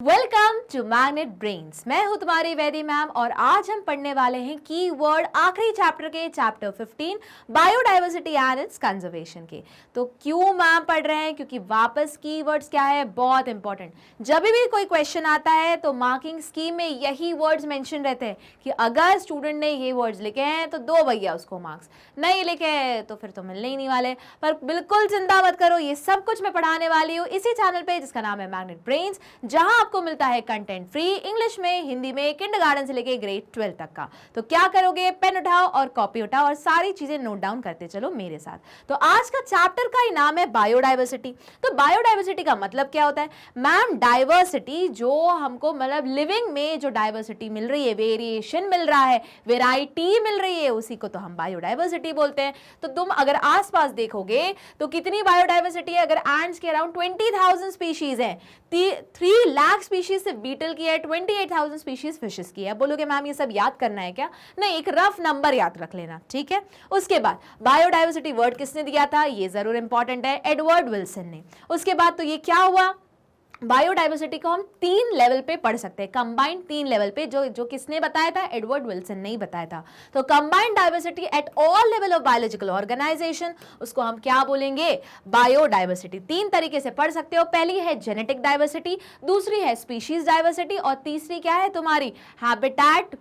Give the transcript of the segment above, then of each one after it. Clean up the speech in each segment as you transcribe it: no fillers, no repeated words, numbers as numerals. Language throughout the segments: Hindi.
Welcome to magnet brains. मैं हूं तुम्हारी वैदी मैम और आज हम पढ़ने वाले हैं कीवर्ड आखिरी चैप्टर के chapter 15 biodiversity and it's conservation के। तो क्यों मैम पढ़ रहे हैं? क्योंकि वापस कीवर्ड्स क्या है, बहुत इंपॉर्टेंट। जब भी कोई क्वेश्चन आता है तो मार्किंग स्कीम में यही वर्ड्स मेंशन रहते हैं कि अगर स्टूडेंट ने ये वर्ड्स लिखे हैं तो दो भैया उसको मार्क्स, नहीं लिखे हैं तो फिर तो मिलने ही नहीं वाले। पर बिल्कुल चिंता मत करो, ये सब कुछ मैं पढ़ाने वाली हूँ इसी चैनल पे जिसका नाम है मैग्नेट ब्रेन्स, जहां आपको मिलता है कंटेंट फ्री इंग्लिश में, हिंदी में, किंडरगार्टन से लेके ग्रेड 12 तक का। तो क्या करोगे, पेन उठाओ और कॉपी उठाओ और सारी चीजें नोट डाउन करते चलो मेरे साथ। तो आज का चैप्टर का ही नाम है बायोडाइवर्सिटी। तो बायोडाइवर्सिटी का मतलब क्या होता है मैम? डाइवर्सिटी जो हमको मतलब लिविंग में जो डाइवर्सिटी मिल रही है, वेरिएशन मिल रहा है, वेराइटी मिल रही है, उसी को तो हम बायोडाइवर्सिटी बोलते हैं। तो तुम अगर आसपास देखोगे तो कितनी बायोडाइवर्सिटी है? अगर एंड्स के अराउंड 20,000 स्पीशीज है, 3 लाख स्पीशीज सिर्फ बीटल की है, 28,000 स्पीशीज फिशेस की है। बोलोगे मैम ये सब याद करना है क्या? नहीं, एक रफ नंबर याद रख लेना, ठीक है। उसके बाद बायोडाइवर्सिटी वर्ड किसने दिया था, ये जरूर इंपॉर्टेंट है, एडवर्ड विल्सन ने। उसके बाद तो ये क्या हुआ, बायोडाइवर्सिटी को हम 3 लेवल पे पढ़ सकते हैं, कंबाइंड 3 लेवल पे। जो किसने बताया था? एडवर्ड विल्सन ने ही बताया था। तो combined diversity at all level of biological organization, उसको हम क्या बोलेंगे? बायोडाइवर्सिटी। 3 तरीके से पढ़ सकते हो। पहली है जेनेटिक डाइवर्सिटी, दूसरी है स्पीशीज डाइवर्सिटी और तीसरी क्या है तुम्हारी? हैबिटेट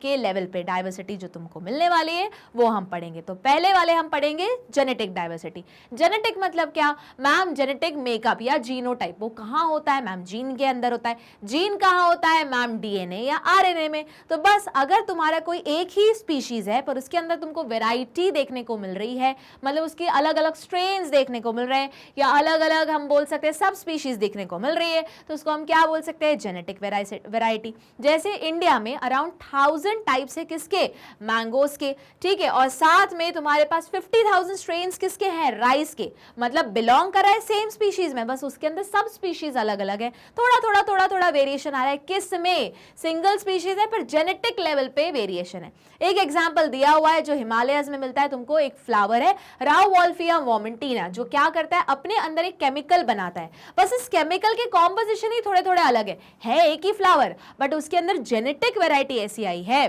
के लेवल पे डाइवर्सिटी जो तुमको मिलने वाली है वो हम पढ़ेंगे। तो पहले वाले हम पढ़ेंगे जेनेटिक डाइवर्सिटी। जेनेटिक मतलब क्या मैम? जेनेटिक मेकअप या जीनोटाइप। वो कहाँ होता है मैम? जीन के अंदर होता है। जीन कहां होता है मैम? डीएनए या आरएनए में। तो बस अगर तुम्हारा कोई एक ही स्पीशीज है पर उसके अंदर तुमको वैरायटी देखने को मिल रही है, मतलब उसके अलग अलग स्ट्रेन्स देखने को मिल रहे हैं या अलग अलग हम बोल सकते हैं सब स्पीशीज देखने को मिल रही है, तो उसको हम क्या बोल सकते हैं? Genetic variety. जैसे इंडिया में अराउंड 1000 टाइप्स है किसके? मैंगोज के, ठीक है। और साथ में तुम्हारे पास 50,000 स्ट्रेन्स किसके हैं? राइस के। मतलब बिलोंग कर रहा है सेम स्पीशीज में, बस उसके अंदर सब स्पीशीज अलग अलग है, थोड़ा वेरिएशन आ रहा है। किस में? सिंगल स्पीशीज है पर जेनेटिक लेवल पे वेरिएशन है। एक एग्जांपल दिया हुआ है जो हिमालयस में मिलता है तुमको, एक फ्लावर है राउवोल्फिया वोमेंटिना, जो क्या करता है अपने अंदर एक केमिकल बनाता है। बस इस केमिकल के कॉम्पोजिशन ही थोड़े थोड़े अलग है एक ही फ्लावर, बट उसके अंदर जेनेटिक वेराइटी ऐसी आई है,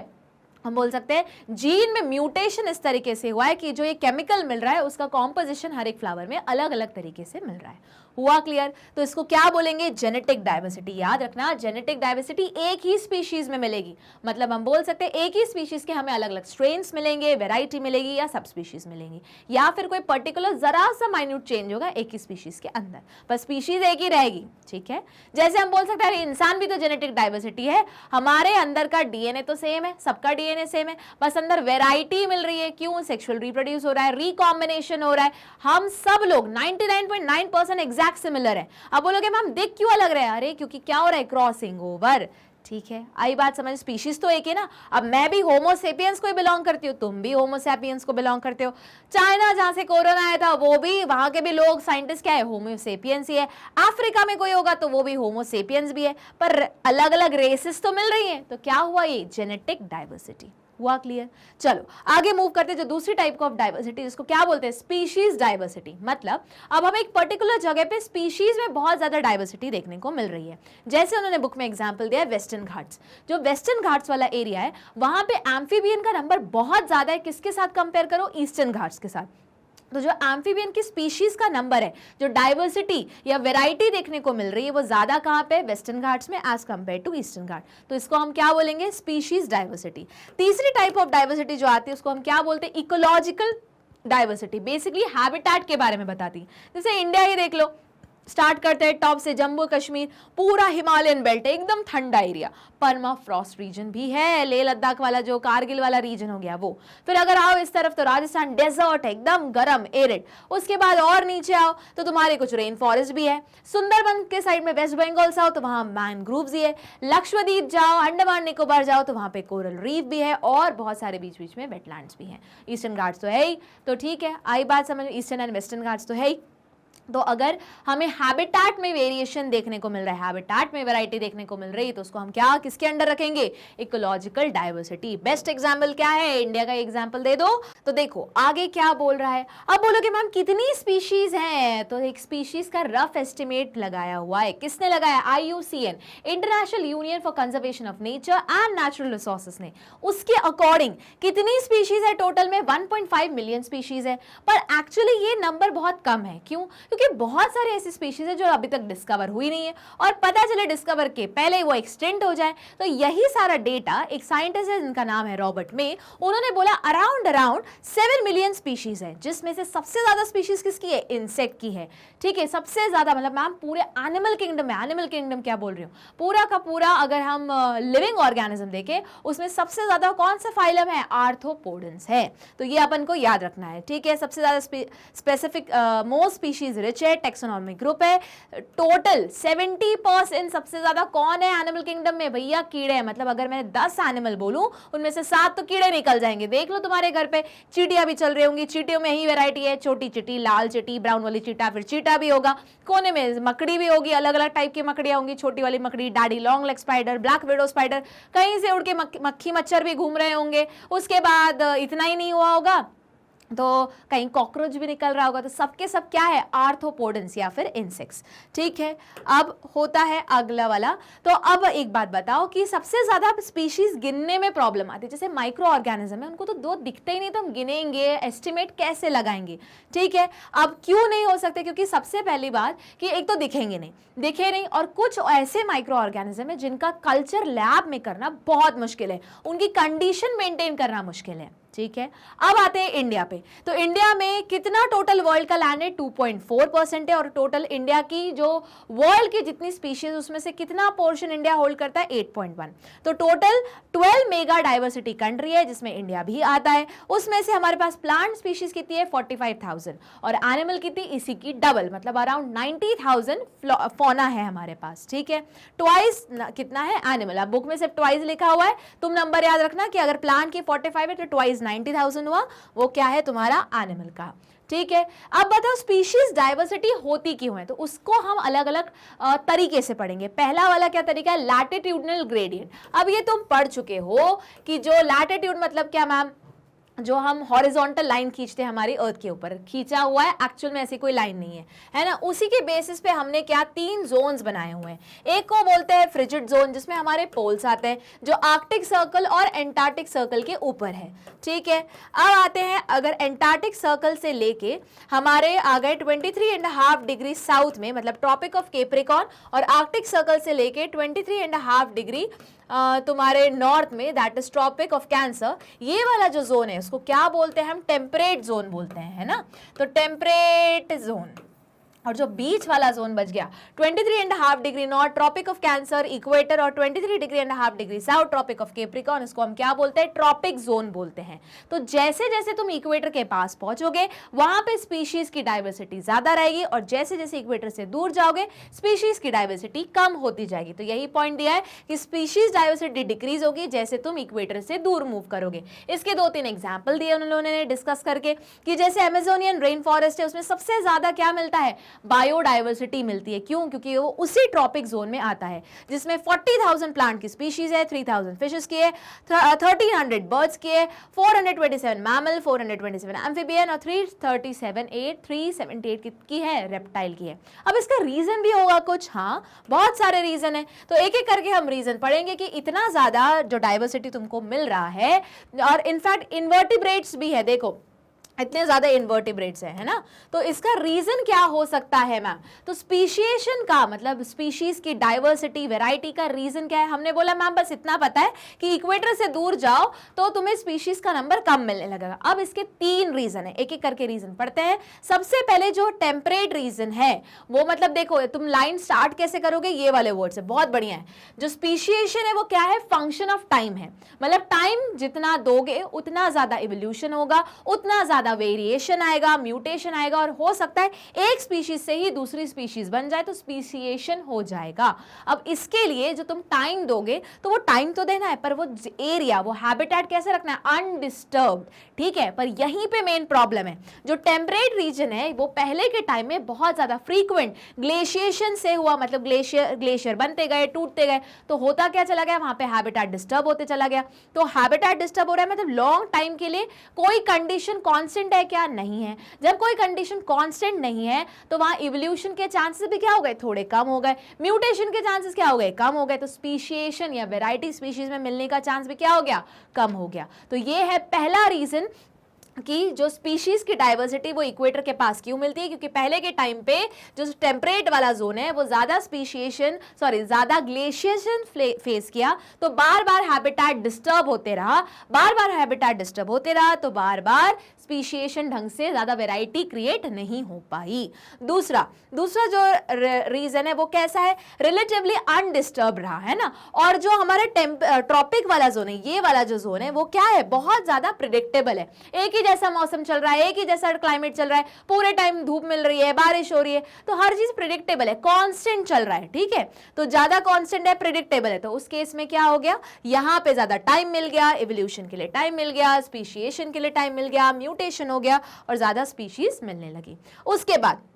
हम बोल सकते हैं जीन में म्यूटेशन इस तरीके से हुआ है कि जो ये केमिकल मिल रहा है उसका कॉम्पोजिशन हर एक फ्लावर में अलग अलग तरीके से मिल रहा है। हुआ क्लियर? तो इसको क्या बोलेंगे? Genetic diversity. याद रखना, जेनेटिक डाइवर्सिटी एक ही स्पीशीज में मिलेगी, मतलब हम बोल सकते हैं एक ही स्पीशीज के हमें अलग अलग स्ट्रेन्स मिलेंगे, वेराइटी मिलेगी या सब स्पीशीज मिलेंगी, या फिर कोई पर्टिकुलर जरा सा माइन्यूट चेंज होगा एक ही स्पीशीज के अंदर, पर स्पीशीज एक ही रहेगी, ठीक है। जैसे हम बोल सकते हैं इंसान भी तो जेनेटिक डाइवर्सिटी है, हमारे अंदर का डीएनए तो सेम है, सबका डीएनए सेम है, बस अंदर वेराइटी मिल रही है। क्यों? सेक्सुअल रिप्रोड्यूस हो रहा है, रिकॉम्बिनेशन हो रहा है। हम सब लोग 99.9% एग्जैक्ट सिमिलर है। अब बोलोगे मैम दिख क्यों अलग रहा है? अरे क्योंकि क्या हो रहा है? क्रॉसिंग ओवर, ठीक है। आई बात समझ? स्पीशीज तो एक है ना। अब मैं भी होमोसेपियंस को बिलोंग करती हूँ, तुम भी होमोसेपियंस को बिलोंग करते हो। चाइना जहां से कोरोना आया था वो भी, वहां के भी लोग साइंटिस्ट क्या है? होमोसेपियंस ही है। अफ्रीका में कोई होगा तो वो भी होमोसेपियंस भी है, पर अलग अलग रेसेस तो मिल रही है। तो क्या हुआ? ये जेनेटिक डाइवर्सिटी। हुआ क्लियर? चलो आगे मूव करते हैं। जो दूसरी टाइप ऑफ डाइवर्सिटी जिसको क्या बोलते हैं? Species diversity. मतलब अब हमें एक पर्टिकुलर जगह पे स्पीशीज में बहुत ज्यादा डाइवर्सिटी देखने को मिल रही है। जैसे उन्होंने बुक में एग्जांपल दिया है वेस्टर्न घाट्स। जो वेस्टर्न घाट्स वाला एरिया है वहां पे एम्फीबियन का नंबर बहुत ज्यादा है। किसके साथ कंपेयर करो? ईस्टर्न घाट्स के साथ। तो जो एम्फीबियन की स्पीशीज का नंबर है, जो डाइवर्सिटी या वैरायटी देखने को मिल रही है, वो ज्यादा कहां पे? वेस्टर्न घाट्स में एज कंपेयर टू ईस्टर्न घाट। तो इसको हम क्या बोलेंगे? Species diversity. तीसरी टाइप ऑफ डाइवर्सिटी जो आती है उसको हम क्या बोलते हैं? Ecological diversity. बेसिकली हैबिटेट के बारे में बताती है। जैसे इंडिया ही देख लो, स्टार्ट करते हैं टॉप से, जम्मू कश्मीर पूरा हिमालयन बेल्ट है, एकदम ठंडा एरिया, पर्मा फ्रॉस्ट रीजन भी है, लेह लद्दाख वाला जो कारगिल वाला रीजन हो गया वो। फिर अगर आओ इस तरफ तो राजस्थान डेजर्ट है, एकदम गर्म एरिड। उसके बाद और नीचे आओ तो तुम्हारे कुछ रेन फॉरेस्ट भी है। सुंदरबन के साइड में वेस्ट बंगाल से आओ तो वहां मैनग्रोव्स ही है। लक्षद्वीप जाओ, अंडमान निकोबार जाओ तो वहां पे कोरल रीफ भी है और बहुत सारे बीच बीच में वेटलैंड्स भी हैं। ईस्टर्न घाट्स तो है ही, तो ठीक है, आई बात समझ, ईस्टर्न एंड वेस्टर्न घाट्स तो है ही। तो अगर हमें हैबिटेट में वेरिएशन देखने को मिल रहा है, हैबिटेट में वैरायटी देखने को मिल रही है, तो उसको हम क्या किसके अंडर रखेंगे, इकोलॉजिकल डाइवर्सिटी। बेस्ट एग्जांपल क्या है, इंडिया का एग्जांपल दे दो। तो देखो आगे क्या बोल रहा है, अब बोलोगे मैम कितनी स्पीशीज हैं, तो एक स्पीशीज का रफ एस्टिमेट लगाया हुआ है, किसने लगाया, IUCN, international union for conservation of nature and natural resources ने। उसके अकॉर्डिंग कितनी स्पीशीज है टोटल में, 1.5 मिलियन स्पीशीज है। पर एक्चुअली ये नंबर बहुत कम है, क्यों, क्योंकि बहुत सारे ऐसी स्पीशीज है जो अभी तक डिस्कवर हुई नहीं है, और पता चले डिस्कवर के पहले वो एक्सटेंट हो जाए। तो यही सारा डेटा एक साइंटिस्ट है जिनका नाम है रॉबर्ट मे, उन्होंने बोला अराउंड 7 मिलियन स्पीशीज है, जिसमें से सबसे ज्यादा स्पीशीज किसकी है, इंसेक्ट की है। ठीक है, सबसे ज्यादा मतलब मैम पूरे एनिमल किंगडम में, एनिमल किंगडम क्या बोल रही हूँ, पूरा का पूरा अगर हम लिविंग ऑर्गेनिज्म देखें उसमें सबसे ज्यादा कौन सा फाइलम है, आर्थ्रोपोडेंस है। तो ये अपन को याद रखना है। ठीक है, सबसे ज्यादा स्पेसिफिक मोस्ट स्पीशीज रिच है, टेक्सोनॉमिक ग्रुप है। टोटल 70% सबसे ज्यादा कौन है एनिमल किंगडम में, भैया कीड़े हैं। मतलब अगर मैं 10 एनिमल बोलूं उनमें से 7 तो कीड़े निकल जाएंगे। देख लो तुम्हारे घर पे चींटियां भी चल रही होंगी, चींटियों में ही वैरायटी है, छोटी चींटी, लाल चींटी, ब्राउन वाली चींटा, फिर चींटा भी होगा, कोने में मकड़ी भी होगी, अलग अलग टाइप की मकड़ियां होंगी, छोटी वाली मकड़ी, daddy long leg spider, black widow spider, कहीं से उड़ के मक्खी मच्छर भी घूम रहे होंगे। उसके बाद इतना ही नहीं हुआ होगा तो कहीं कॉकरोच भी निकल रहा होगा। तो सबके सब क्या है, आर्थ्रोपोडेंस या फिर इंसेक्ट्स। ठीक है, अब होता है अगला वाला। तो अब एक बात बताओ कि सबसे ज्यादा स्पीशीज गिनने में प्रॉब्लम आती है, जैसे माइक्रो ऑर्गेनिज्म है, उनको तो दो दिखते ही नहीं, तो हम गिनेंगे, एस्टिमेट कैसे लगाएंगे। ठीक है, अब क्यों नहीं हो सकते, क्योंकि सबसे पहली बात कि एक तो दिखेंगे नहीं, दिखे नहीं, और कुछ ऐसे माइक्रो ऑर्गेनिज्म है जिनका कल्चर लैब में करना बहुत मुश्किल है, उनकी कंडीशन मेंटेन करना मुश्किल है। ठीक है, अब आते हैं इंडिया पे। तो इंडिया में कितना टोटल वर्ल्ड का लैंड है, 2.4% है, और टोटल इंडिया की जो वर्ल्ड की जितनी स्पीशीज उसमें से कितना पोर्शन इंडिया होल्ड करता है, 8.1। तो टोटल 12 मेगा डाइवर्सिटी कंट्री है जिसमें इंडिया भी आता है। उसमें से हमारे पास प्लांट स्पीशीज कितनी है, 45,000, और एनिमल कितनी, इसी की डबल, मतलब अराउंड 90,000 फौना है हमारे पास। ठीक है, ट्वाइस कितना है एनिमल, अब बुक में सिर्फ ट्वाइस लिखा हुआ है, तुम नंबर याद रखना कि अगर प्लांट की 45 है तो ट्वाइस 90,000 हुआ, वो क्या है तुम्हारा एनिमल का। ठीक है, अब बताओ स्पीशीज डाइवर्सिटी होती क्यों है, तो उसको हम अलग अलग तरीके से पढ़ेंगे। पहला वाला क्या तरीका है, लैटिट्यूडनल ग्रेडियंट। अब ये तुम पढ़ चुके हो कि जो लैटिट्यूड मतलब क्या मैम, जो हम हॉरिजॉन्टल लाइन खींचते हैं हमारी अर्थ के ऊपर, खींचा हुआ है, एक्चुअल में ऐसी कोई लाइन नहीं है ना। उसी के बेसिस पे हमने क्या 3 जोन्स बनाए हुए हैं। एक को बोलते हैं फ्रिजिड जोन, जिसमें हमारे पोल्स आते हैं, जो आर्कटिक सर्कल और एंटार्क्टिक सर्कल के ऊपर है। ठीक है, अब आते हैं, अगर एंटार्क्टिक सर्कल से लेके हमारे आ गए 23.5 डिग्री साउथ में, मतलब ट्रॉपिक ऑफ कैप्रिकॉर्न, और आर्कटिक सर्कल से लेके 23.5 डिग्री तुम्हारे नॉर्थ में, that is tropic of Cancer, ये वाला जो जोन है उसको क्या बोलते हैं, हम टेम्परेट जोन बोलते हैं, है ना। तो टेम्परेट जोन, और जो बीच वाला जोन बच गया 23.5 degree north tropic of Cancer equator, और 23.5 degree south tropic of Capricorn, इसको हम क्या बोलते हैं, ट्रॉपिक जोन बोलते हैं। तो जैसे जैसे तुम इक्वेटर के पास पहुंचोगे वहां पे स्पीशीज की डाइवर्सिटी ज्यादा रहेगी, और जैसे जैसे इक्वेटर से दूर जाओगे स्पीशीज की डाइवर्सिटी कम होती जाएगी। तो यही पॉइंट दिया है कि स्पीशीज डाइवर्सिटी डिक्रीज होगी जैसे तुम इक्वेटर से दूर मूव करोगे। इसके 2-3 एग्जाम्पल दिए उन्होंने डिस्कस करके, कि जैसे अमेजोनियन रेन फॉरेस्ट है, उसमें सबसे ज्यादा क्या मिलता है, बायोडाइवर्सिटी मिलती है। क्यों, क्योंकि वो उसी ट्रॉपिक जोन में आता है, जिसमें 40,000 प्लांट की स्पीशीज है, 3,000 फिशेस की है, 1300 बर्ड्स की है, 427 मैमल, 427 एम्फीबियन, और 378 की है रेप्टाइल की है। अब इसका रीजन भी होगा कुछ, हाँ बहुत सारे रीजन है, तो एक एक करके हम रीजन पढ़ेंगे कि इतना ज्यादा जो डाइवर्सिटी तुमको मिल रहा है। और इनफैक्ट इन्वर्टिब्रेट्स भी है, देखो इतने ज्यादा इन्वर्टिब्रेट्स है ना। तो इसका रीजन क्या हो सकता है मैम, तो स्पीशिएशन का मतलब स्पीशीज की डाइवर्सिटी, वैरायटी का रीजन क्या है। हमने बोला मैम बस इतना पता है कि इक्वेटर से दूर जाओ तो तुम्हें स्पीशीज का नंबर कम मिलने लगेगा। अब इसके 3 रीजन है, एक एक करके रीजन पढ़ते हैं। सबसे पहले जो टेम्परेट रीजन है वो मतलब देखो तुम लाइन स्टार्ट कैसे करोगे, ये वाले वर्ड से बहुत बढ़िया है। जो स्पीशिएशन है वो क्या है, फंक्शन ऑफ टाइम है, मतलब टाइम जितना दोगे उतना ज्यादा इवोल्यूशन होगा, उतना ज्यादा ज्यादा वेरिएशन आएगा, म्यूटेशन आएगा, और हो सकता है एक स्पीशीज से ही दूसरी स्पीशीज बन जाए, तो स्पीशिएशन हो जाएगा। अब इसके लिए जो तुम टाइम दोगे, तो वो टाइम तो देना है, पर वो एरिया, वो हैबिटेट कैसे रखना है, अनडिस्टर्ब्ड, ठीक है। पर यहीं पे मेन प्रॉब्लम है, जो टेम्परेट रीजन है वो पहले के टाइम में बहुत ज्यादा फ्रीक्वेंट ग्लेशिएशन से हुआ, मतलब ग्लेशियर बनते गए, टूटते गए, तो होता क्या चला गया, वहां पे हैबिटेट डिस्टर्ब होते चला गया। तो हैबिटेट डिस्टर्ब हो रहा है मतलब लॉन्ग टाइम के लिए कोई कंडीशन कांस्टेंट है क्या, नहीं है। जब कोई कंडीशन कांस्टेंट नहीं है तो वहां इवोल्यूशन के चांसेस भी क्या हो गए, थोड़े कम हो गए, म्यूटेशन के चांसेस क्या हो गए, कम हो गए, तो स्पीशिएशन या वैरायटी स्पीशीज में मिलने का चांस भी क्या हो गया, कम हो गया। तो ये है पहला रीजन कि जो स्पीशीज की डाइवर्सिटी वो इक्वेटर के पास क्यों मिलती है, क्योंकि पहले के टाइम पे जो टेम्परेट वाला जोन है वो ज्यादा ज्यादा ग्लेशिएशन फेस किया, तो बार बार हैबिटेट डिस्टर्ब होते रहा, बार बार हैबिटेट डिस्टर्ब होते रहा, तो बार बार स्पीशिएशन ढंग से ज्यादा वैरायटी क्रिएट नहीं हो पाई। दूसरा जो रीजन है वो कैसा है, रिलेटिवली अनडिस्टर्ब रहा है ना। और जो हमारे ट्रॉपिक वाला जोन है, ये वाला जो जोन है वो क्या है, बहुत ज्यादा प्रिडिक्टेबल है, एक ही जैसा मौसम चल रहा है, एक ही जैसा क्लाइमेट चल रहा है, पूरे टाइम धूप मिल रही है, बारिश हो रही है, तो हर चीज प्रिडिक्टेबल है, कांस्टेंट चल रहा है, ठीक है। तो ज्यादा कांस्टेंट है, प्रिडिक्टेबल है, तो उस केस में क्या हो गया, यहां पे ज्यादा टाइम मिल गया, इवोल्यूशन के लिए टाइम मिल गया, स्पीशिएशन के लिए टाइम मिल गया, म्यूटेशन हो गया और ज्यादा स्पीशीज मिलने लगी। उसके बाद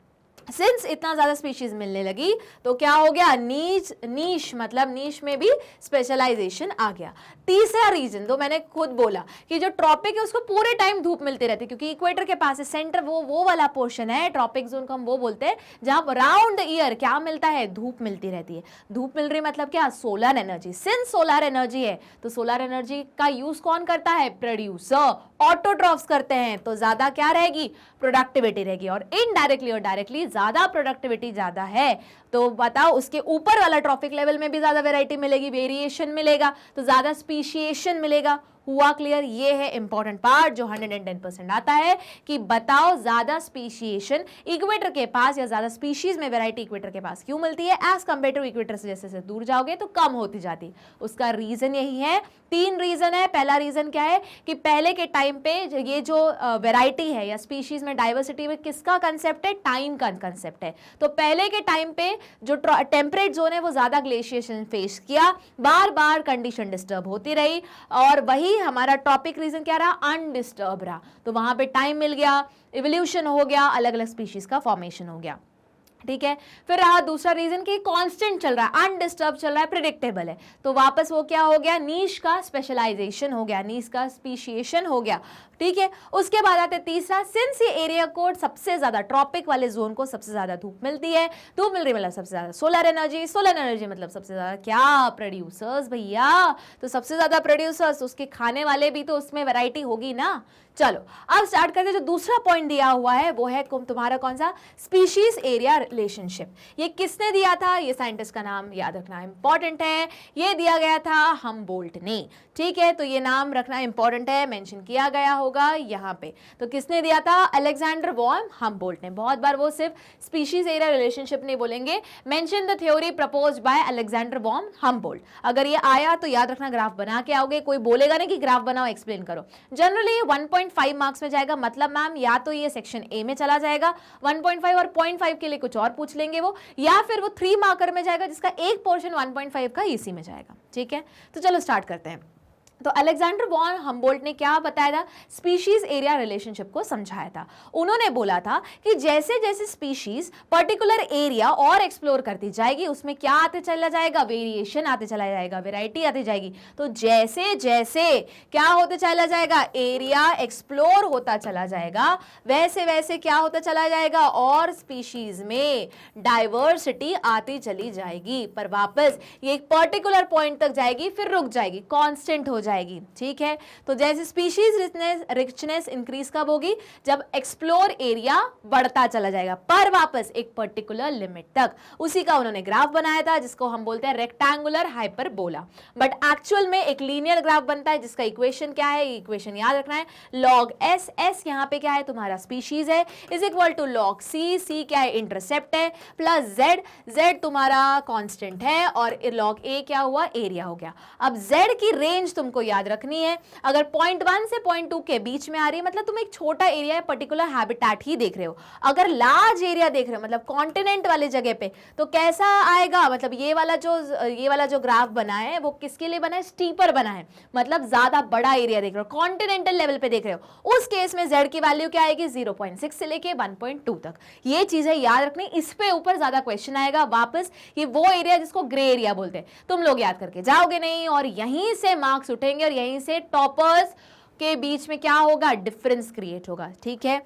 सिंस इतना ज्यादा स्पीशीज मिलने लगी तो क्या हो गया, नीश मतलब नीश में भी स्पेशलाइजेशन आ गया। तीसरा रीजन तो मैंने खुद बोला कि जो ट्रॉपिक है उसको पूरे टाइम धूप मिलती रहती है, क्योंकि इक्वेटर के पास है, सेंटर वो वाला पोर्शन है ट्रॉपिक जोन को हम वो बोलते हैं जहां राउंड द ईयर क्या मिलता है, धूप मिलती रहती है। धूप मिल रही मतलब क्या, solar energy. Since solar energy है तो सोलर एनर्जी का यूज कौन करता है, प्रोड्यूसर, ऑटोट्रॉफ्स करते हैं, तो ज्यादा क्या रहेगी, प्रोडक्टिविटी रहेगी। और इनडायरेक्टली और डायरेक्टली ज्यादा प्रोडक्टिविटी ज्यादा है तो बताओ उसके ऊपर वाला ट्रॉपिक लेवल में भी ज्यादा वैरायटी मिलेगी, वेरिएशन मिलेगा, तो ज्यादा स्पीशिएशन मिलेगा। हुआ क्लियर? ये है इंपॉर्टेंट पार्ट जो 110% आता है कि बताओ ज्यादा स्पीशिएशन इक्वेटर के पास या ज्यादा स्पीशीज में वैरायटी इक्वेटर के पास क्यों मिलती है, एज कंपेयर टू इक्वेटर से जैसे दूर जाओगे तो कम होती जाती। उसका रीजन यही है, 3 रीजन है। पहला रीजन क्या है कि पहले के टाइम पे ये जो वैरायटी है या स्पीशीज में डाइवर्सिटी में किसका कंसेप्ट है, टाइम का कंसेप्ट है। तो पहले के टाइम पे जो टेम्परेट जोन है वो ज्यादा ग्लेशिएशन फेस किया, बार बार कंडीशन डिस्टर्ब होती रही, और वही हमारा टॉपिक रीजन क्या रहा, अनडिस्टर्ब रहा, तो वहां पे टाइम मिल गया, इवोल्यूशन हो गया, अलग अलग स्पीशीज का फॉर्मेशन हो गया, ठीक है। फिर रहा दूसरा रीजन कि कांस्टेंट चल रहा है, अनडिस्टर्ब चल रहा है, प्रेडिक्टेबल है, तो वापस वो क्या हो गया, नीश का स्पेशलाइजेशन हो गया, नीश का स्पीशिएशन हो गया, ठीक है। उसके बाद आते तीसरा, सिंस ये एरिया कोड सबसे ज्यादा ट्रॉपिक वाले जोन को सबसे ज्यादा धूप मिलती है, धूप मिल रही मतलब सबसे ज्यादा सोलर एनर्जी, सोलर एनर्जी मतलब सबसे ज्यादा क्या, प्रोड्यूसर्स भैया, तो सबसे ज्यादा प्रोड्यूसर्स, उसके खाने वाले भी तो उसमें वैरायटी होगी ना। चलो अब स्टार्ट करते हैं। जो दूसरा पॉइंट दिया हुआ है वो है तुम्हारा कौन सा, स्पीशीज एरिया रिलेशनशिप। ये किसने दिया था, ये साइंटिस्ट का नाम याद रखना इंपॉर्टेंट है, ये दिया गया था हम्बोल्ट ने, ठीक है। तो ये नाम रखना इंपॉर्टेंट है, मेंशन किया गया होगा यहाँ पे। तो किसने दिया था, अलेक्जेंडर वॉन हम्बोल्ट ने। बहुत बार वो सिर्फ स्पीशीज एरिया रिलेशनशिप नहीं बोलेंगे, mention the theory proposed by Alexander von Humboldt. अगर ये आया तो याद रखना ग्राफ बना के आओगे, कोई बोलेगा नहीं कि ग्राफ बनाओ एक्सप्लेन करो। जनरली 1.5 मार्क्स में जाएगा, मतलब मैम या तो ये सेक्शन ए में चला जाएगा 1.5 और 0.5 के लिए कुछ और पूछ लेंगे वो, या फिर वो 3 मार्कर में जाएगा जिसका एक पोर्शन 1.5 का इसी में जाएगा, ठीक है। तो चलो स्टार्ट करते हैं। तो अलेक्जेंडर वॉन हम्बोल्ट ने क्या बताया था, स्पीशीज एरिया रिलेशनशिप को समझाया था। उन्होंने बोला था कि जैसे जैसे स्पीशीज पर्टिकुलर एरिया और एक्सप्लोर करती जाएगी उसमें क्या आते चला जाएगा, वेरिएशन आते चला जाएगा, वैरायटी आती जाएगी। तो जैसे जैसे क्या होते चला जाएगा, एरिया एक्सप्लोर होता चला जाएगा, वैसे वैसे क्या होता चला जाएगा, और स्पीशीज में डाइवर्सिटी आती चली जाएगी। पर वापस ये एक पर्टिकुलर पॉइंट तक जाएगी फिर रुक जाएगी, कांस्टेंट हो जाएगी, ठीक है। तो जैसे स्पीशीज रिचनेस इंक्रीज कब होगी, जब एक्सप्लोर एरिया बढ़ता चला जाएगा, पर वापस एक पर्टिकुलर लिमिट तक। उसी का उन्होंने ग्राफ बनाया था जिसको हम बोलते हैं रेक्टेंगुलर हाइपरबोला। बट एक्चुअल में एक लीनियर ग्राफ बनता है जिसका इक्वेशन क्या है, इक्वेशन याद रखना है, log s, s यहाँ पे क्या है तुम्हारा स्पीशीज है, is equal to log c, c क्या है इंटरसेप्ट है, प्लस z, z तुम्हारा कांस्टेंट है, और log a क्या हुआ, एरिया हो गया। अब z की रेंज तुमको तुमको याद रखनी है। अगर पॉइंट 1 से पॉइंट 2 के बीच में आ रही है मतलब तुम एक छोटा एरिया या पर्टिकुलर हैबिटेट ही देख रहे हो। अगर लार्ज एरिया देख रहे हो मतलब कॉन्टिनेंट वाले जगह पे, तो कैसा आएगा, मतलब ये वाला जो ग्राफ बना है वो किसके लिए बना है, स्टीपर बना है, मतलब ज्यादा बड़ा एरिया देख रहे हो, कॉन्टिनेंटल लेवल पे देख रहे हो। उस केस में z की वैल्यू क्या आएगी, 0.6 से लेके 1.2 तक। ये चीजें याद रखनी, इस पे ऊपर ज्यादा क्वेश्चन आएगा वापस। ये वो एरिया जिसको ग्रे एरिया बोलते हैं, तुम लोग याद करके जाओगे नहीं और यहीं से मार्क्स उठेंगे और यहीं से टॉपर्स के बीच में क्या होगा, डिफरेंस क्रिएट होगा। ठीक है,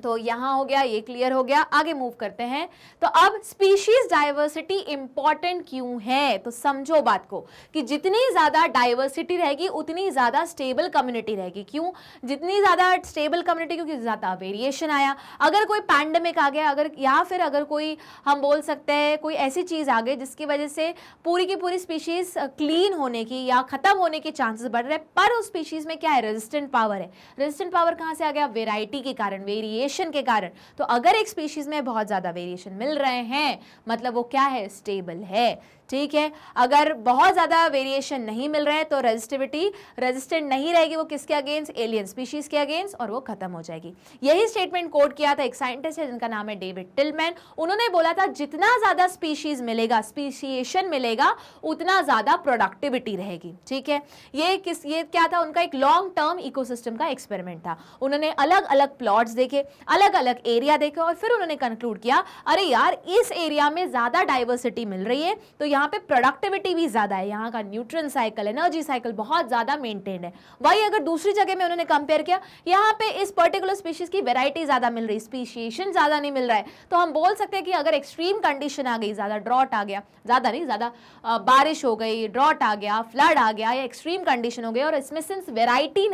तो यहां हो गया, ये क्लियर हो गया। आगे मूव करते हैं। तो अब स्पीशीज डाइवर्सिटी इंपॉर्टेंट क्यों है, तो समझो बात को कि जितनी ज्यादा डाइवर्सिटी रहेगी उतनी ज्यादा स्टेबल कम्युनिटी रहेगी। क्यों, जितनी ज्यादा स्टेबल कम्युनिटी, क्योंकि ज्यादा वेरिएशन आया। अगर कोई पैंडेमिक आ गया, अगर या फिर अगर कोई हम बोल सकते हैं कोई ऐसी चीज आ गई जिसकी वजह से पूरी की पूरी स्पीशीज क्लीन होने की या खत्म होने के चांसेस बढ़ रहे हैं, पर उस स्पीशीज में क्या है, रेजिस्टेंट पावर है। रेजिस्टेंट पावर कहां से आ गया, वेराइटी के कारण, वेरिएशन के कारण। तो अगर एक स्पीशीज में बहुत ज्यादा वेरिएशन मिल रहे हैं मतलब वो क्या है, स्टेबल है। ठीक है, अगर बहुत ज्यादा वेरिएशन नहीं मिल रहा है तो रेजिस्टेंट नहीं रहेगी, वो किसके अगेंस्ट, एलियन स्पीशीज के अगेंस्ट, और वो खत्म हो जाएगी। यही स्टेटमेंट कोट किया था एक साइंटिस्ट है जिनका नाम है डेविड टिलमैन। उन्होंने बोला था जितना ज्यादा स्पीशीज मिलेगा, स्पीशिएशन मिलेगा, उतना ज्यादा प्रोडक्टिविटी रहेगी। ठीक है, ये क्या था, उनका एक लॉन्ग टर्म इकोसिस्टम का एक्सपेरिमेंट था। उन्होंने अलग अलग प्लॉट्स देखे, अलग अलग एरिया देखे और फिर उन्होंने कंक्लूड किया अरे यार इस एरिया में ज्यादा डाइवर्सिटी मिल रही है तो यहाँ पे प्रोडक्टिविटी भी ज्यादा है, यहाँ का न्यूट्रिएंट साइकिल, एनर्जी साइकिल बहुत ज्यादा मेंटेन्ड है। वही अगर दूसरी जगह में उन्होंने कंपेयर किया, यहाँ पे इस पर्टिकुलर स्पीशीज की वैरायटी ज्यादा मिल रही, स्पीशिएशन ज्यादा नहीं मिल रहा है, तो हम बोल सकते हैं कि अगर एक्सट्रीम कंडीशन आ गई, ज्यादा ड्रॉट आ गया, ज्यादा बारिश हो गई, ड्रॉट आ गया, फ्लड आ गया या एक्सट्रीम कंडीशन हो गई और इसमें सिंस वैरायटी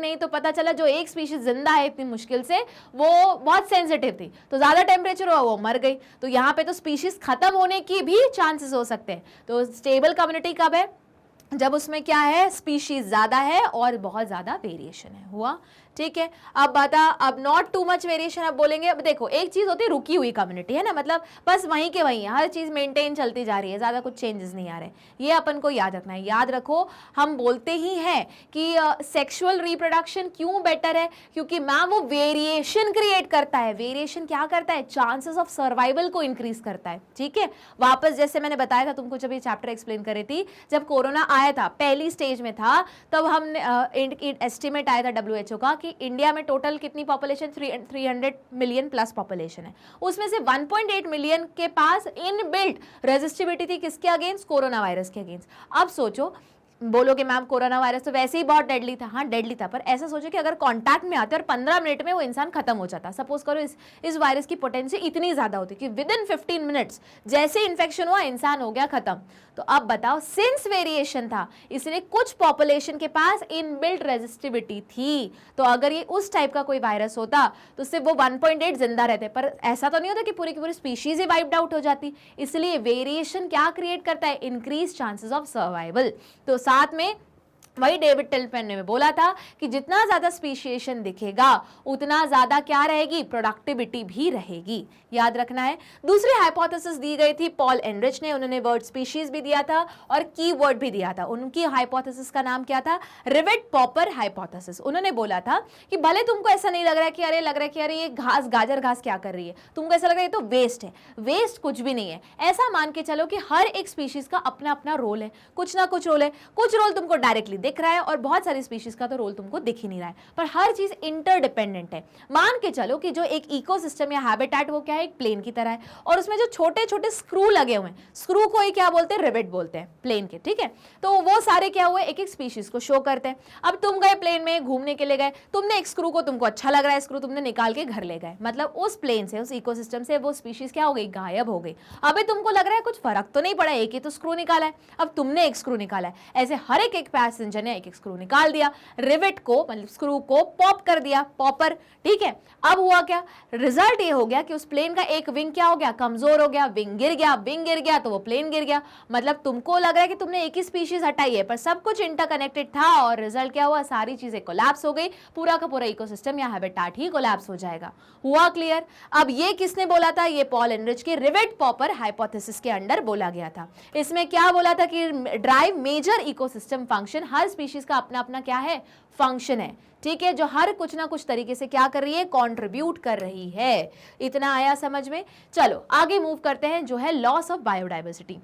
नहीं तो पता चला जो एक स्पीशीज जिंदा है इतनी मुश्किल से, वो बहुत सेंसिटिव थी, तो ज्यादा टेम्परेचर हुआ वो मर गई। तो यहाँ पे तो स्पीशीज खत्म होने की भी चांसेस हो सकते हैं। तो स्टेबल कम्युनिटी कब है, जब उसमें क्या है, स्पीशीज ज्यादा है और बहुत ज्यादा वेरिएशन है। हुआ, ठीक है। अब बता, अब नॉट टू मच वेरिएशन, अब बोलेंगे, अब देखो एक चीज होती है रुकी हुई कम्युनिटी, है ना, मतलब बस वहीं के वहीं हर चीज मेंटेन चलती जा रही है, ज्यादा कुछ चेंजेस नहीं आ रहे, ये अपन को याद रखना है। याद रखो, हम बोलते ही हैं कि सेक्सुअल रिप्रोडक्शन क्यों बेटर है, क्योंकि मैम वो वेरिएशन क्रिएट करता है। वेरिएशन क्या करता है, चांसेस ऑफ सर्वाइवल को इंक्रीज करता है। ठीक है, वापस जैसे मैंने बताया था तुमको जब ये चैप्टर एक्सप्लेन कर रही थी, जब कोरोना आया था पहली स्टेज में था, तब हमने एस्टिमेट आया था WHO का कि इंडिया में टोटल कितनी पॉपुलेशन, 300 मिलियन प्लस पॉपुलेशन है, उसमें से 1.8 मिलियन के पास इनबिल्ट रेजिस्टिविटी थी, किसके अगेंस्ट, कोरोना वायरस के अगेंस्ट। अब सोचो, बोलोगे मैम कोरोना वायरस तो वैसे ही बहुत डेडली था, हाँ डेडली था, पर ऐसा सोचो कि अगर कांटेक्ट में आते और 15 मिनट में वो इंसान खत्म हो जाता, सपोज करो इस वायरस की पोटेंशियल इतनी ज्यादा होती कि विद इन 15 मिनट्स जैसे इन्फेक्शन हुआ इंसान हो गया खत्म। तो अब बताओ, सिंस वेरिएशन था इसलिए कुछ पॉपुलेशन के पास इनबिल्ट रेजिस्टिविटी थी, तो अगर ये उस टाइप का कोई वायरस होता तो सिर्फ वो 1.8 जिंदा रहते, पर ऐसा तो नहीं होता कि पूरी की पूरी स्पीशीज ही वाइप्ड आउट हो जाती। इसलिए वेरिएशन क्या क्रिएट करता है, इंक्रीज चांसेस ऑफ सर्वाइवल। तो साथ में वही डेविड टिलमैन ने बोला था कि जितना ज्यादा स्पीशिएशन दिखेगा उतना ज्यादा क्या रहेगी, प्रोडक्टिविटी भी रहेगी। याद रखना है। दूसरी हाइपोथेसिस दी गई थी पॉल एनरिच ने, उन्होंने वर्ड स्पीशीज भी दिया था और कीवर्ड भी दिया था। उनकी हाइपोथेसिस का नाम क्या था, रिवेट पॉपर हाइपोथेसिस। उन्होंने बोला था कि भले तुमको ऐसा नहीं लग रहा है कि अरे ये घास, गाजर घास क्या कर रही है, तुमको ऐसा लग रहा है ये तो वेस्ट है, वेस्ट कुछ भी नहीं है। ऐसा मान के चलो कि हर एक स्पीशीज का अपना अपना रोल है, कुछ ना कुछ रोल है, कुछ रोल तुमको डायरेक्टली दिख रहा है और बहुत सारी स्पीशीज का तो रोल तुमको दिख ही नहीं रहा है, पर हर चीज इंटरडिपेंडेंट है। मान के चलो कि जो एक इकोसिस्टम या हैबिटेट वो क्या है, एक प्लेन की तरह है और उसमें जो छोटे छोटे स्क्रू लगे हुए हैं, स्क्रू को ही क्या बोलते हैं, रिवेट बोलते हैं प्लेन के। ठीक है, तो वो सारे क्या हुए, एक एक स्पीशीज को शो करते हैं। अब तुम गए प्लेन में घूमने के लिए गए, तुमने एक स्क्रू को, तुमको अच्छा लग रहा है स्क्रू, तुमने निकाल के घर ले गए, मतलब उस प्लेन से, उस इकोसिस्टम से वो स्पीशीज क्या हो गई, गायब हो गई। अभी तुमको लग रहा है कुछ फर्क तो नहीं पड़ा, एक ही तो स्क्रू निकाला है, अब तुमने एक स्क्रू निकाला है। ऐसे हर एक पैसेंजर इंजन है, एक एक स्क्रू निकाल दिया, रिवेट को मतलब स्क्रू को पॉप कर दिया, पॉपर, ठीक है। अब हुआ क्या, रिजल्ट ये हो गया कि उस प्लेन का एक विंग क्या हो गया, कमजोर हो गया, विंग गिर गया तो वो प्लेन गिर गया। मतलब तुमको लग रहा है कि तुमने एक ही स्पीशीज हटाई है, पर सब कुछ इंटरकनेक्टेड था और रिजल्ट क्या हुआ, सारी चीजें कोलैप्स हो गई, पूरा का पूरा इकोसिस्टम या हैबिटेट ही कोलैप्स हो जाएगा। हुआ क्लियर? अब ये किसने बोला था, ये पॉल एनरिच के रिवेट पॉपर हाइपोथेसिस के अंडर बोला गया था। इसमें क्या बोला था कि ड्राइव मेजर इकोसिस्टम फंक्शन, हर स्पीशीज का अपना अपना क्या है, फंक्शन है, ठीक है, जो हर कुछ ना कुछ तरीके से क्या कर रही है, कंट्रीब्यूट कर रही है। इतना आया समझ में? चलो आगे मूव करते हैं, जो है लॉस ऑफ बायोडाइवर्सिटी।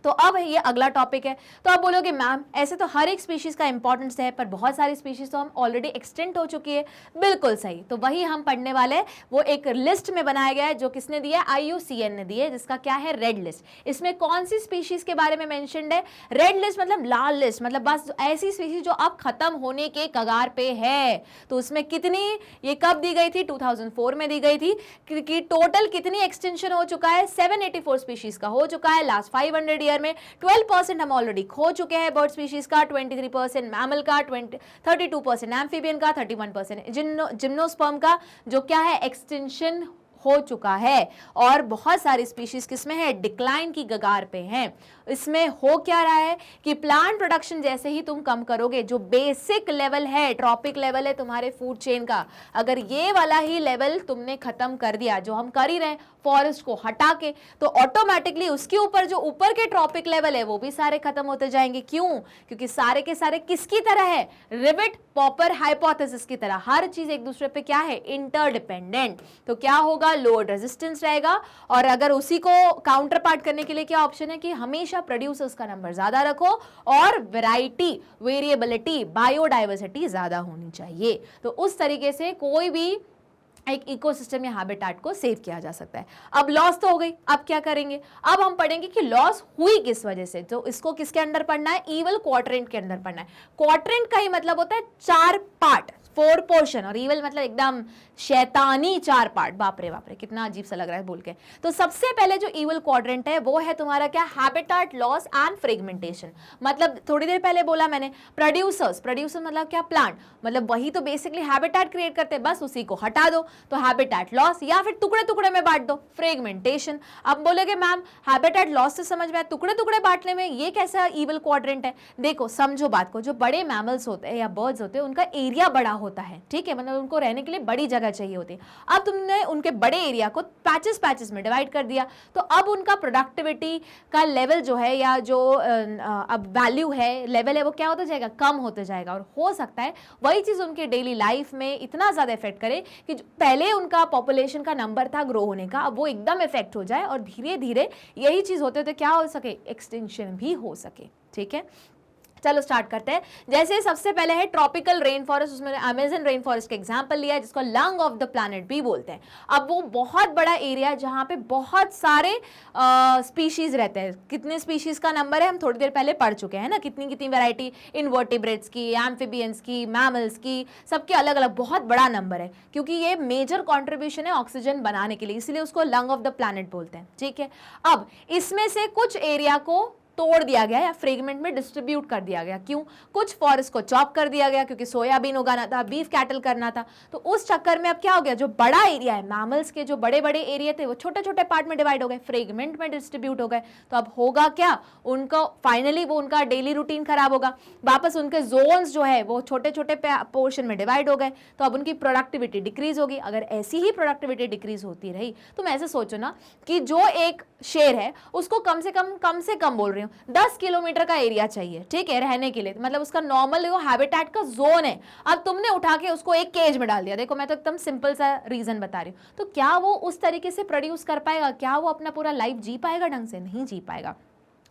तो अब ये अगला टॉपिक है। तो आप बोलोगे मैम ऐसे तो हर एक स्पीशीज का इंपॉर्टेंस है, पर बहुत सारी स्पीशीज तो हम ऑलरेडी एक्सटेंट हो चुकी है। बिल्कुल सही, तो वही हम पढ़ने वाले हैं। वो एक लिस्ट में बनाया गया है, जो किसने दिया, IUCN ने दी है, जिसका क्या है, रेड लिस्ट। इसमें कौन सी स्पीशीज के बारे में मेंशन्ड है, रेड लिस्ट मतलब लाल लिस्ट, मतलब बस ऐसी स्पीशीज जो अब खत्म होने के कगार पे है। तो उसमें कितनी, ये कब दी गई थी, 2004 में दी गई थी, कि टोटल कितनी एक्सटेंशन हो चुका है, 784 स्पीशीज का हो चुका है लास्ट 500 ईयर में। 12% हम ऑलरेडी खो चुके हैं बर्ड स्पीशीज का, 23% मैमल का, 32% एम्फीबियन का, 31% जिम्नोस्पर्म का, जो क्या है, एक्सटेंशन हो चुका है। और बहुत सारी स्पीशीज किसमें है, डिक्लाइन की कगार पे हैं। इसमें हो क्या रहा है कि प्लांट प्रोडक्शन जैसे ही तुम कम करोगे, जो बेसिक लेवल है, ट्रॉपिक लेवल है तुम्हारे फूड चेन का, अगर ये वाला ही लेवल तुमने खत्म कर दिया, जो हम कर ही रहे हैं फॉरेस्ट को हटा के, तो ऑटोमेटिकली उसके ऊपर जो ऊपर के ट्रॉपिक लेवल है वो भी सारे खत्म होते जाएंगे। क्यों? क्योंकि सारे के सारे किसकी तरह है, रिवेट पॉपर हाइपोथेसिस की तरह, हर चीज एक दूसरे पे क्या है, इंटरडिपेंडेंट। तो क्या होगा, लोड रेजिस्टेंस रहेगा। और अगर उसी को काउंटर पार्ट करने के लिए क्या ऑप्शन है कि हमेशा प्रोड्यूसर्स का नंबर ज्यादा रखो और वैरायटी, वेरिएबिलिटी, बायोडाइवर्सिटी ज्यादा होनी चाहिए। तो उस तरीके से कोई भी एक इकोसिस्टम या हैबिटेट को सेव किया जा सकता है। अब लॉस तो हो गई, अब क्या करेंगे, अब हम पढ़ेंगे कि लॉस हुई किस वजह से। तो इसको किसके अंडर पढ़ना है, ईवल क्वाड्रेंट के अंदर पढ़ना है। क्वाड्रेंट का ही मतलब होता है 4 पार्ट, 4 पोर्शन, और ईवल मतलब एकदम शैतानी 4 पार्ट। बाप रे कितना अजीब सा लग रहा है बोल के। तो सबसे पहले जो ईवल क्वाड्रेंट है वो है तुम्हारा क्या, हैबिटेट लॉस एंड फ्रेगमेंटेशन। मतलब थोड़ी देर पहले बोला मैंने, प्रोड्यूसर्स मतलब क्या, प्लांट, मतलब वही तो बेसिकली हैबिटेट क्रिएट करते हैं, बस उसी को हटा दो तो हैबिटेट लॉस, या फिर टुकड़े टुकड़े में बांट दो, फ्रेगमेंटेशन। अब बोलोगे मैम हैबिटेट लॉस से समझ में आया, टुकड़े टुकड़े बांटने में ये कैसा ईवल क्वाड्रेंट है। देखो समझो बात को, जो बड़े मैमल्स होते हैं या बर्ड्स होते हैं उनका एरिया बड़ा होता है, ठीक है, मतलब उनको रहने के लिए बड़ी जगह चाहिए होती है। अब तुमने उनके बड़े एरिया को पैचेस में डिवाइड कर दिया, तो अब उनका प्रोडक्टिविटी का लेवल जो है, या जो अब वैल्यू है, लेवल है, वो क्या होता जाएगा, कम होते जाएगा। और हो सकता है वही चीज उनके डेली लाइफ में इतना ज्यादा इफेक्ट करे कि पहले उनका पॉपुलेशन का नंबर था ग्रो होने का, अब वो एकदम इफेक्ट हो जाए, और धीरे धीरे यही चीज होते होते क्या हो सके, एक्सटिंक्शन भी हो सके। ठीक है, चलो स्टार्ट करते हैं। जैसे सबसे पहले है ट्रॉपिकल रेन फॉरेस्ट, उसमें अमेजन रेन फॉरेस्ट का एग्जांपल लिया है, जिसको लंग ऑफ द प्लैनेट भी बोलते हैं। अब वो बहुत बड़ा एरिया है जहाँ पे बहुत सारे स्पीशीज रहते हैं। कितने स्पीशीज का नंबर है हम थोड़ी देर पहले पढ़ चुके हैं ना, कितनी कितनी वैरायटी, इनवर्टिब्रेट्स की, एम्फीबियंस की, मैमल्स की, सबके अलग अलग बहुत बड़ा नंबर है, क्योंकि ये मेजर कॉन्ट्रीब्यूशन है ऑक्सीजन बनाने के लिए, इसलिए उसको लंग ऑफ द प्लैनेट बोलते हैं। ठीक है, अब इसमें से कुछ एरिया को तोड़ दिया गया या फ्रेगमेंट में डिस्ट्रीब्यूट कर दिया गया। क्यों? कुछ फॉरेस्ट को चॉप कर दिया गया, क्योंकि सोयाबीन उगाना था, बीफ कैटल करना था। तो उस चक्कर में अब क्या हो गया, जो बड़ा एरिया है, मैमल्स के जो बड़े बड़े एरिया थे, वो छोटे छोटे पार्ट में डिवाइड हो गए, फ्रेगमेंट में डिस्ट्रीब्यूट हो गए। तो अब होगा क्या, उनको फाइनली वो उनका डेली रूटीन खराब होगा, वापस उनके जोन्स जो है वो छोटे छोटे पोर्शन में डिवाइड हो गए, तो अब उनकी प्रोडक्टिविटी डिक्रीज होगी। अगर ऐसी ही प्रोडक्टिविटी डिक्रीज होती रही, तुम ऐसे सोचो ना कि जो एक शेर है उसको कम से कम बोल रही हूँ 10 किलोमीटर का एरिया चाहिए, ठीक है, रहने के लिए, मतलब उसका नॉर्मल वो हैबिटेट का जोन है। अब तुमने उठा के उसको एक केज में डाल दिया, देखो मैं तो एकदम सिंपल सा रीजन बता रही हूँ, तो क्या वो उस तरीके से प्रोड्यूस कर पाएगा, क्या वो अपना पूरा लाइफ जी पाएगा ढंग से? नहीं जी पाएगा।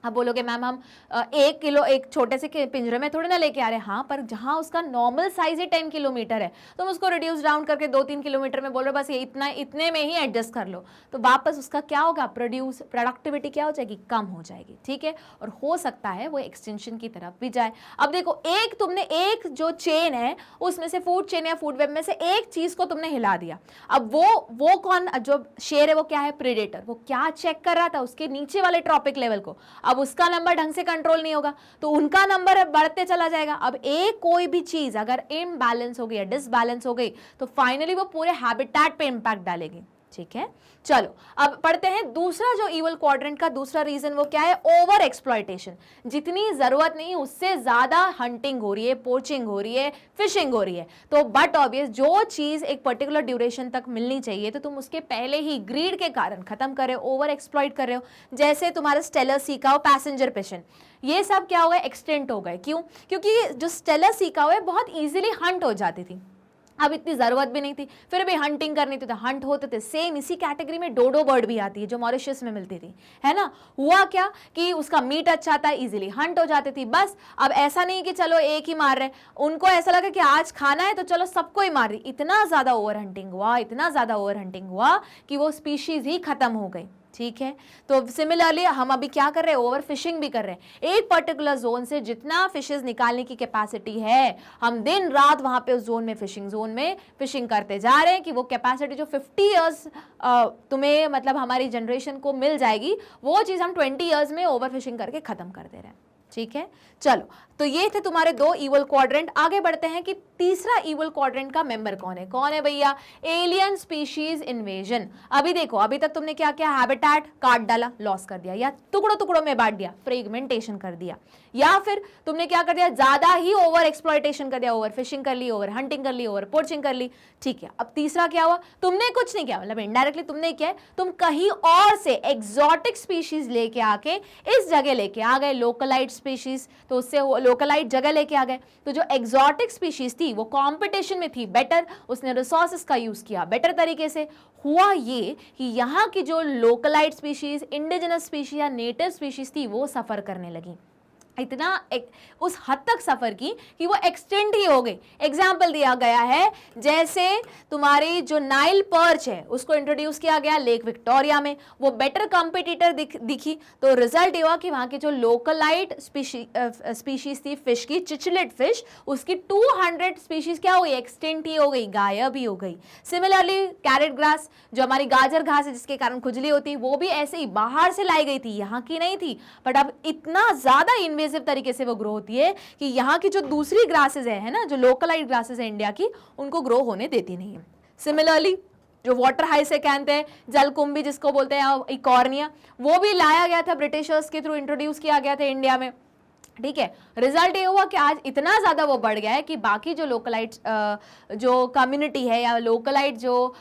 अब बोलोगे मैम हम 1 किलो एक छोटे से पिंजरे में थोड़ी ना लेके आ रहे हैं, हाँ, पर जहाँ उसका नॉर्मल साइज ही 10 किलोमीटर है, तुम उसको रिड्यूस डाउन करके 2-3 किलोमीटर में बोल रहे हो बस ये इतने में ही एडजस्ट कर लो, तो वापस उसका क्या होगा, प्रोडक्टिविटी क्या हो जाएगी, कम हो जाएगी। ठीक है, और हो सकता है वो एक्सटेंशन की तरफ भी जाए। अब देखो तुमने एक जो चेन है उसमें से, फूड चेन या फूड वेब में से एक चीज को तुमने हिला दिया। अब वो कौन, जो शेर है वो क्या है, प्रेडेटर, वो क्या चेक कर रहा था, उसके नीचे वाले ट्रॉपिक लेवल को। अब उसका नंबर ढंग से कंट्रोल नहीं होगा तो उनका नंबर बढ़ते चला जाएगा। अब एक कोई भी चीज अगर इम्बैलेंस हो गई या डिसबैलेंस हो गई तो फाइनली वो पूरे हैबिटेट पे इंपैक्ट डालेगी। ठीक है, चलो अब पढ़ते हैं दूसरा जो इवल क्वाड्रेंट का दूसरा रीजन वो क्या है, ओवर एक्सप्लॉयटेशन। जितनी जरूरत नहीं उससे ज्यादा हंटिंग हो रही है, पोचिंग हो रही है, फिशिंग हो रही है। तो बट ऑब्वियस जो चीज एक पर्टिकुलर ड्यूरेशन तक मिलनी चाहिए तो तुम उसके पहले ही ग्रीड के कारण खत्म कर रहे हो, ओवर एक्सप्लॉइट कर रहे हो। जैसे तुम्हारा स्टेलर सीका हो, पैसेंजर पिशन, ये सब क्या हो गए, एक्सटेंट हो गए। क्यों? क्योंकि जो स्टेलर सीका हुआ है बहुत इजीली हंट हो जाती थी, अब इतनी जरूरत भी नहीं थी, फिर भी हंटिंग करनी थी तो हंट होते थे। सेम इसी कैटेगरी में डोडो बर्ड भी आती है जो मॉरिशस में मिलती थी, है ना। हुआ क्या कि उसका मीट अच्छा था, इजीली हंट हो जाती थी। बस अब ऐसा नहीं कि चलो एक ही मार रहे, उनको ऐसा लगा कि आज खाना है तो चलो सबको ही मार दी। इतना ज्यादा ओवर हंटिंग हुआ, इतना ज्यादा ओवर हंटिंग हुआ कि वो स्पीशीज ही खत्म हो गई। ठीक है, तो सिमिलरली हम अभी क्या कर रहे हैं, ओवर फिशिंग भी कर रहे हैं। एक पर्टिकुलर जोन से जितना फिशेस निकालने की कैपेसिटी है, हम दिन रात वहां पे उस जोन में फिशिंग करते जा रहे हैं कि वो कैपेसिटी जो 50 इयर्स तुम्हें मतलब हमारी जनरेशन को मिल जाएगी, वो चीज हम 20 इयर्स में ओवर फिशिंग करके खत्म कर दे रहे हैं। ठीक है, चलो तो ये थे तुम्हारे दो इवल क्वाड्रेंट। आगे बढ़ते हैं कि तीसरा इवल क्वाड्रेंट का मेंबर कौन है। कौन है भैया, एलियन स्पीशीज इन्वेजन। अभी देखो, अभी तक तुमने क्या किया, हैबिटेट काट डाला, लॉस कर दिया, या टुकड़ों टुकड़ों में बांट दिया, फ्रेगमेंटेशन कर दिया, या फिर तुमने क्या कर दिया, ज्यादा ही ओवर एक्सप्लॉयटेशन कर दिया, ओवर फिशिंग कर ली, ओवर हंटिंग कर ली, ओवर पोचिंग कर ली। ठीक है, अब तीसरा क्या हुआ, तुमने कुछ नहीं किया, मतलब इनडायरेक्टली तुमने क्या है, तुम कहीं और से एक्सोटिक स्पीशीज लेके आके इस जगह लेके आ गए, लोकलाइट स्पीशीज, तो उससे लोकलाइट जगह लेके आ गए। तो जो एक्सोटिक स्पीशीज थी वो कंपटीशन में थी बेटर, उसने रिसोर्सेज का यूज किया बेटर तरीके से। हुआ ये कि यहाँ की जो लोकलाइट स्पीशीज, इंडिजिनस स्पीशीज या नेटिव स्पीशीज थी वो सफर करने लगी। इतना उस हद तक सफर की कि वो एक्सटेंड ही हो गई। एग्जाम्पल दिया गया है, जैसे तुम्हारी जो नाइल पर्च है उसको इंट्रोड्यूस किया गया लेक विक्टोरिया में, वो बेटर कॉम्पिटिटर दिखी, तो रिजल्ट ये हुआ कि वहां की जो लोकलाइट स्पीशीज थी फिश की, चिचलेट फिश, उसकी 200 स्पीशीज क्या हो गई, एक्सटेंट ही हो गई, गायब ही हो गई। सिमिलरली कैरेट ग्रास, जो हमारी गाजर घास है जिसके कारण खुजली होती है, वो भी ऐसे ही बाहर से लाई गई थी, यहाँ की नहीं थी, बट अब इतना ज्यादा इन्वेजिव तरीके से वो ग्रो होती है कि यहाँ की जो दूसरी ग्रासेस है ना, जो लोकलाइट ग्रासेस है इंडिया की, उनको ग्रो होने देती नहीं है। सिमिलरली जो वाटर हाइसेकैंथ है, जलकुंभी जिसको बोलते हैं, इकॉर्निया, वो भी लाया गया था, ब्रिटिशर्स के थ्रू इंट्रोड्यूस किया गया था इंडिया में। ठीक है, रिजल्ट ये हुआ कि आज इतना ज्यादा वो बढ़ गया है कि बाकी जो लोकलाइट जो कम्युनिटी है या लोकलाइट जो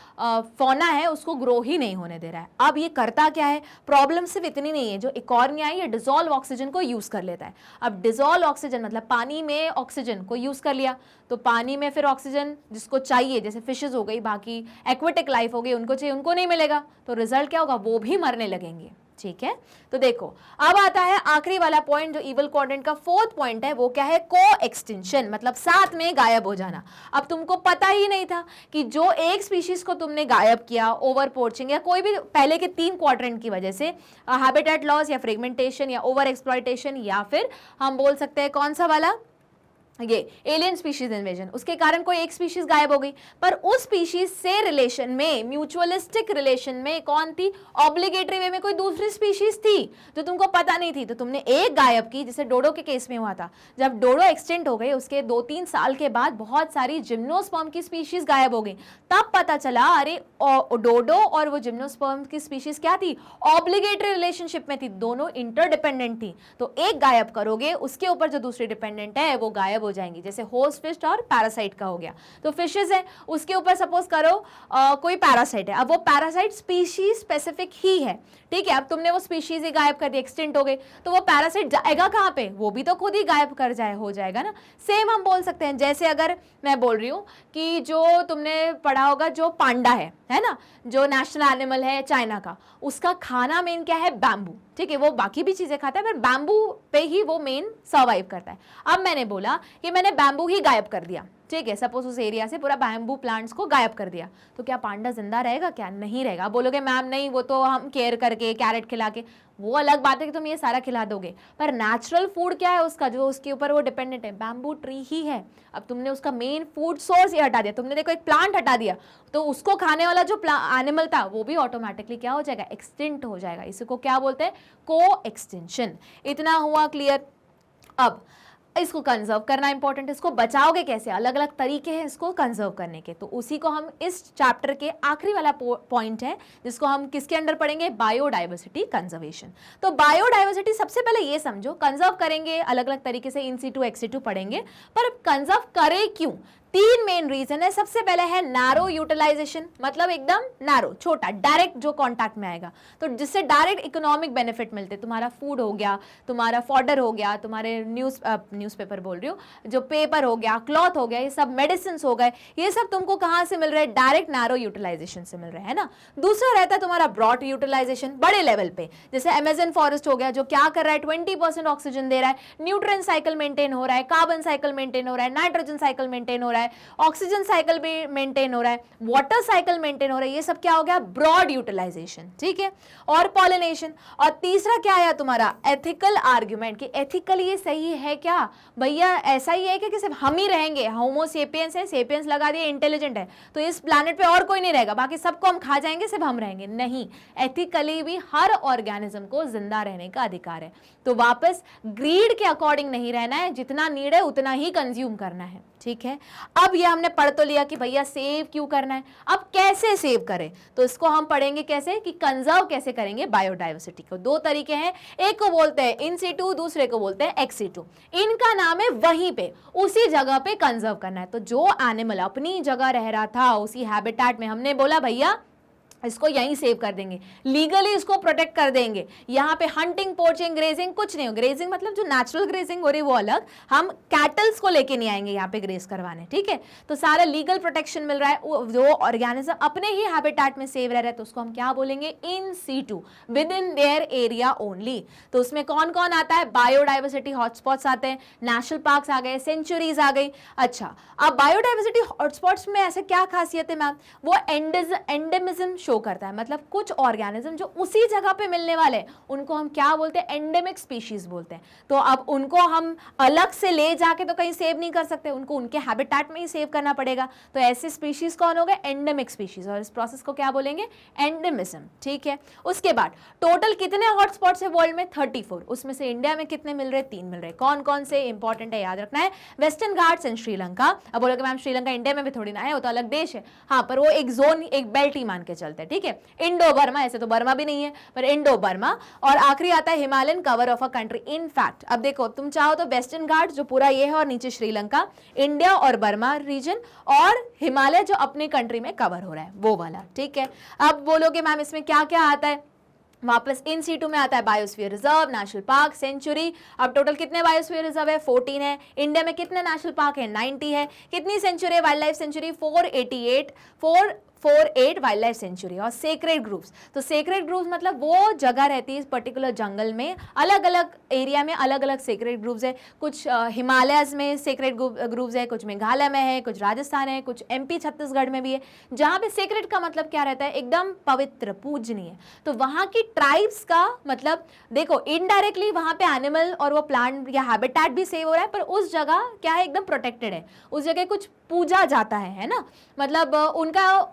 फौना है उसको ग्रो ही नहीं होने दे रहा है। अब ये करता क्या है, प्रॉब्लम सिर्फ इतनी नहीं है, जो इकॉर्निया है ये डिसॉल्व ऑक्सीजन को यूज कर लेता है। अब डिसॉल्व ऑक्सीजन मतलब पानी में ऑक्सीजन को यूज कर लिया, तो पानी में फिर ऑक्सीजन जिसको चाहिए, जैसे फिशेज हो गई, बाकी एक्वेटिक लाइफ हो गई, उनको चाहिए, उनको नहीं मिलेगा, तो रिजल्ट क्या होगा, वो भी मरने लगेंगे। ठीक है, तो देखो अब आता है आखिरी वाला पॉइंट, जो इवल क्वाड्रेंट का फोर्थ पॉइंट है, वो क्या है, को एक्सटिंक्शन, मतलब साथ में गायब हो जाना। अब तुमको पता ही नहीं था कि जो एक स्पीशीज को तुमने गायब किया ओवर पोचिंग या कोई भी पहले के 3 क्वाड्रेंट की वजह से, हैबिटेट लॉस या फ्रेगमेंटेशन या ओवर एक्सप्लॉयटेशन, या फिर हम बोल सकते हैं कौन सा वाला, ये एलियन स्पीशीज इन्वेजन, उसके कारण कोई एक स्पीशीज गायब हो गई, पर उस स्पीशीज से रिलेशन में, म्यूचुअलिस्टिक रिलेशन में कौन थी, ऑब्लिगेटरी वे में कोई दूसरी स्पीशीज थी जो तुमको पता नहीं थी, तो तुमने एक गायब की, जैसे डोडो के केस में हुआ था। जब डोडो एक्सटेंट हो गई उसके 2-3 साल के बाद बहुत सारी जिम्नोस्पर्म की स्पीशीज गायब हो गई, तब पता चला अरे डोडो और वो जिम्नोस्पर्म की स्पीशीज क्या थी, ऑब्लिगेटरी रिलेशनशिप में थी, दोनों इंटरडिपेंडेंट थी। तो एक गायब करोगे उसके ऊपर जो दूसरी डिपेंडेंट है वो गायब हो जाएंगी, जैसे होस्ट फिश और पैरासाइट का हो गया। तो फिशेस है उसके ऊपर सपोज करो कोई पैरासाइट है, अब वो पैरासाइट स्पीशीज स्पेसिफिक ही है, ठीक है, अब तुमने वो स्पीशीज ही गायब कर दी, एक्सटेंट हो गए, तो वो पैरासाइट जाएगा कहां पे, वो भी तो खुद ही गायब कर हो जाएगा ना। सेम हम बोल सकते हैं, जैसे अगर मैं बोल रही हूं कि जो तुमने पढ़ा होगा जो पांडा है ना, जो नेशनल एनिमल है चाइना का, उसका खाना मेन क्या है, बैम्बू, ठीक है, वो बाकी भी चीजें खाता है पर बैम्बू पे ही वो मेन सर्वाइव करता है। अब मैंने बोला कि मैंने बैम्बू ही गायब कर दिया, ठीक है, सपोज उस एरिया से पूरा बैम्बू प्लांट्स को गायब कर दिया, तो क्या पांडा जिंदा रहेगा? क्या नहीं रहेगा? आप बोलोगे मैम नहीं, वो तो हम केयर करके कैरेट खिला के, वो अलग बात है कि तुम ये सारा खिला दोगे, पर नेचुरल फूड क्या है उसका, जो उसके ऊपर वो डिपेंडेंट है, बैम्बू ट्री ही है। अब तुमने उसका मेन फूड सोर्स ही हटा दिया, तुमने देखो एक प्लांट हटा दिया, तो उसको खाने वाला जो एनिमल था वो भी ऑटोमेटिकली क्या हो जाएगा? एक्सटिंक्ट हो जाएगा। इसी को क्या बोलते हैं? को एक्सटिंक्शन। इतना हुआ क्लियर। अब इसको कंजर्व करना इंपॉर्टेंट है। इसको बचाओगे कैसे? अलग अलग तरीके हैं इसको कंजर्व करने के, तो उसी को हम इस चैप्टर के आखिरी वाला पॉइंट है जिसको हम किसके अंडर पढ़ेंगे? Biodiversity conservation. तो बायोडाइवर्सिटी सबसे पहले ये समझो, कंजर्व करेंगे अलग अलग तरीके से, इन सीटू एक्स सीटू पढ़ेंगे, पर कंजर्व करें क्यों? तीन मेन रीजन है। सबसे पहले है नैरो यूटिलाइजेशन, मतलब एकदम नैरो, छोटा, डायरेक्ट जो कांटेक्ट में आएगा, तो जिससे डायरेक्ट इकोनॉमिक बेनिफिट मिलते। तुम्हारा फूड हो गया, तुम्हारा फॉडर हो गया, तुम्हारे न्यूज़पेपर बोल रही हूँ, जो पेपर हो गया, क्लॉथ हो गया, ये सब मेडिसिन हो गए, ये सब तुमको कहाँ से मिल रहे हैं? डायरेक्ट नैरो यूटिलाइजेशन से मिल रहे हैं ना। दूसरा रहता है तुम्हारा ब्रॉड यूटिलाइजेशन, बड़े लेवल पे, जैसे अमेजन फॉरेस्ट हो गया, जो क्या कर रहा है? 20% ऑक्सीजन दे रहा है, न्यूट्रिएंट साइकिल मेंटेन हो रहा है, कार्बन साइकिल मेंटेन हो रहा है, नाइट्रोजन साइकिल मेंटेन हो रहा है, ऑक्सीजन साइकिल भी मेंटेन हो रहा है, वाटर साइकिल मेंटेन हो रहा है, ये सब क्या हो गया? ब्रॉड यूटिलाइजेशन, ठीक है। और पॉलिनेशन। और तीसरा क्या आया तुम्हारा? एथिकल आर्ग्यूमेंट, कि एथिकली ये सही है क्या भैया? ऐसा ही है कि सिर्फ हम ही रहेंगे, होमो सेपियंस है, सेपियंस लगा दिए, इंटेलिजेंट है, तो इस प्लैनेट पे और कोई नहीं रहेगा, बाकी सबको हम खा जाएंगे, सिर्फ हम रहेंगे? नहीं, एथिकली भी हर ऑर्गेनिज्म को जिंदा रहने का अधिकार है। तो वापस ग्रीड के अकॉर्डिंग नहीं रहना है, जितना नीड है उतना ही कंज्यूम करना है, ठीक है। अब ये हमने पढ़ तो लिया कि भैया सेव क्यों करना है, अब कैसे सेव करें, तो इसको हम पढ़ेंगे कैसे, कि कंजर्व कैसे करेंगे बायोडाइवर्सिटी को। दो तरीके हैं, एक को बोलते हैं इन सीटू, दूसरे को बोलते हैं एक्स सीटू। इनका नाम है वहीं पे, उसी जगह पे कंजर्व करना है। तो जो एनिमल अपनी जगह रह रहा था, उसी हैबिटेट में, हमने बोला भैया इसको यहीं सेव कर देंगे, लीगली इसको प्रोटेक्ट कर देंगे। यहाँ पे हंटिंग, पोचिंग, ग्रेजिंग कुछ नहीं हो। ग्रेजिंग मतलब जो नेचुरल ग्रेजिंग हो रही है वो अलग, हम कैटल्स को लेके नहीं आएंगे यहाँ पे ग्रेज करवाने, ठीक है। तो सारा लीगल प्रोटेक्शन मिल रहा है, जो ऑर्गेनिज्म अपने ही हैबिटेट में सेव रह रहा है, तो उसको हम क्या बोलेंगे? In situ, within their area only. तो उसमें कौन कौन आता है? बायोडाइवर्सिटी हॉटस्पॉट्स आते हैं, नेशनल पार्क्स आ गए, सेंचुरीज आ गई। अच्छा, अब बायोडाइवर्सिटी हॉटस्पॉट्स में ऐसे क्या खासियत है मैम? वो एंडेमिज्म शो करता है, मतलब कुछ ऑर्गेनिज्म जो उसी जगह पे मिलने वाले उनको हम क्या बोलते हैं? एंडेमिक स्पीशीज बोलते हैं। तो अब उनको हम अलग से ले जाके तो कहीं सेव नहीं कर सकते, उनको उनके हैबिटेट में ही सेव करना पड़ेगा। तो ऐसे स्पीशीज कौन हो गए? एंडेमिक स्पीशीज, और इस प्रोसेस को क्या बोलेंगे? एंडेमिज्म, ठीक है। उसके बाद टोटल कितने हॉटस्पॉट्स है वर्ल्ड में? 34। उसमें से इंडिया में कितने मिल रहे? 3 मिल रहे। कौन कौन से? इंपॉर्टेंट है, याद रखना है। Western Ghats and Sri Lanka. अब बोलोगे मैम श्रीलंका इंडिया में भी थोड़ी ना है, वो तो अलग देश है। हाँ, पर वो एक जोन, एक बेल्ट ही मान के चलते हैं, ठीक है। इंडो बर्मा, ऐसे तो बर्मा भी नहीं है, पर इंडो बर्मा। और आखिरी आता है Himalayan cover of a country. In fact अब देखो, तुम चाहो तो वेस्टर्न घाट जो पूरा ये है, और नीचे श्रीलंका, इंडिया और बर्मा रीजन, और हिमालय जो अपनी कंट्री में कवर हो रहा है वो वाला, ठीक है। अब बोलोगे मैम इसमें क्या क्या आता है? वापस इन सीटू में आता है biosphere reserve, national park, sanctuary. अब टोटल कितने बायोस्फीयर रिजर्व है? 14 है। इंडिया में कितने नेशनल पार्क है? 90 है। कितनी सेंचुरी है? Wild life sanctuary 448 wild life sanctuary. और सेक्रेड ग्रुप्स, तो सेक्रेड ग्रुप्स मतलब वो जगह रहती है इस पर्टिकुलर जंगल में, अलग अलग एरिया में अलग अलग सेक्रेड ग्रुप्स है। कुछ हिमालयस में सेक्रेड ग्रुप्स है, कुछ मेघालय में है, कुछ राजस्थान है, कुछ MP छत्तीसगढ़ में भी है, जहाँ पे सेक्रेड का मतलब क्या रहता है? एकदम पवित्र, पूजनीय। तो वहाँ की ट्राइब्स का मतलब देखो, इनडायरेक्टली वहाँ पे एनिमल और वो प्लांट या हैबिटेट भी सेव हो रहा है, पर उस जगह क्या है? एकदम प्रोटेक्टेड है, उस जगह कुछ पूजा जाता है ना, मतलब